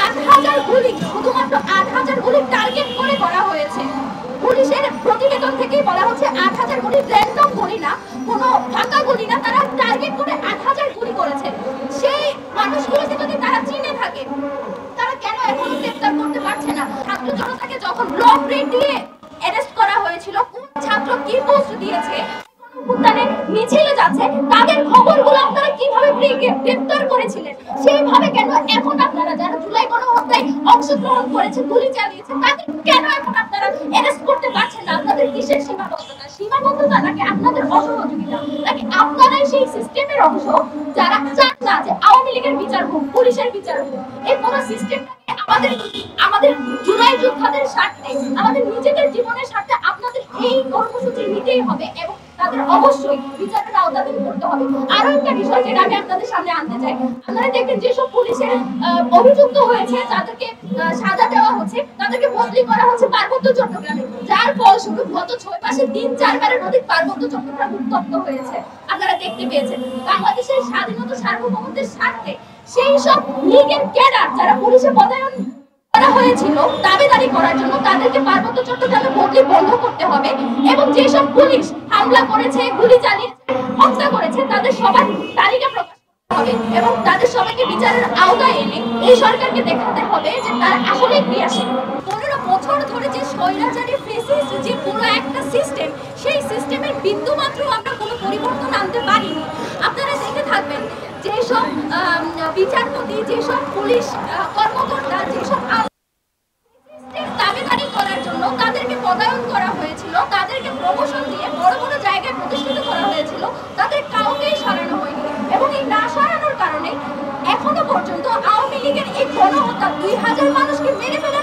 8,000 গুলি, শুধুমাত্র 8,000 গুলি টার্গেট করে করা হয়েছে। পুলিশের প্রতিবেদন থেকেই বলা হচ্ছে 8,000 গুলি র্যান্ডম গুলি না, কোনো ফাঁকা গুলি না, তারা টার্গেট করে 8,000 গুলি করেছে। সেই মানুষগুলোকে যদি তারা চিনে থাকে, তারা কেন এখনো গ্রেফতার করতে পারছে না? ছাত্র জনতাকে যখন ব্লক রেড দিয়ে অ্যারেস্ট করা হয়েছিল, কোন ছাত্র কি পোস্ট দিয়েছে, উদ্যানে মিছিলে যাচ্ছে, তাদের খবরগুলো আপনারা কিভাবে গ্রেফতার করেছিলেন? সেইভাবে কেন এখন আপনারা যারা জুলাই গণহত্যায় অংশগ্রহণ করেছে, গুলি চালিয়েছে, তাদের কেন এখন আপনারা অ্যারেস্ট করতে পারছেন না? আপনাদের কিসের সীমাবদ্ধতা? সীমাবদ্ধতা নাকি আপনাদের অসহযোগিতা? নাকি আপনারাই সেই সিস্টেমের অংশ যারা চান না যে আওয়ামী লীগের বিচার হোক, পুলিশের বিচার হোক? এই পুরো সিস্টেমটাকে আমাদের আমাদের জুলাই যোদ্ধাদের স্বার্থে, আমাদের নিজেদের জীবনের স্বার্থে আপনাদের এই কর্মসূচি নিতেই হবে এবং তাদের অবশ্যই বিচারের আওতাধীন করতে হবে। আরো একটা বিষয় যেটা আমি আপনাদের সামনে আনতে চাই, আপনারা দেখবেন যেসব পুলিশের অভিযুক্ত হয়েছে, যাদেরকে সাজা দেওয়া হচ্ছে, তাদেরকে বদলি করা হচ্ছে পার্বত্য চট্টগ্রামে, যার ফলস্বরূপ গত 6 মাসে 3-4 বারের অধিক পার্বত্য চট্টগ্রাম উত্তপ্ত হয়েছে। আপনারা দেখতে পেয়েছেন বাংলাদেশের স্বাধীনতা সার্বভৌমত্বের স্বার্থে সেই সব লীগের ক্যাডার যারা পুলিশে পদায়ন করা হয়েছিল দাবিদারি করার জন্য, তাদেরকে পার্বত্য চট্টগ্রামে বদলি বন্ধ করতে হবে এবং যেসব পুলিশ হামলা করেছে, গুলি চালিয়েছে, হত্যা করেছে, তাদের সবার তালিকা প্রকাশ করতে হবে এবং তাদের সবাইকে বিচারের আওতায় এনে এই সরকারকে দেখাতে হবে যে তারা আসলে ক্রিয়াশীল। 15 বছর ধরে যে স্বৈরাচারী ফ্যাসিস্ট যে পুরো একটা সিস্টেম, সেই সিস্টেমের বিন্দুমাত্র আমরা কোনো পরিবর্তন আনতে পারিনি। আপনারা দেখে থাকবেন যেসব বিচারপতি, যেসব পুলিশ কর্মকর্তা, যেসব দাবিদারি করার জন্য তাদেরকে পদায়ন করা হয়েছিল, তাদেরকে প্রমোশন দিয়ে বড় বড় জায়গায় প্রতিষ্ঠিত করা হয়েছিল, তাদের কাউকেই সরানো হয়নি এবং এই না সরানোর কারণে এখনো পর্যন্ত আওয়ামী লীগের এই গণহত্যা 2,000 মানুষকে মেরে ফেলা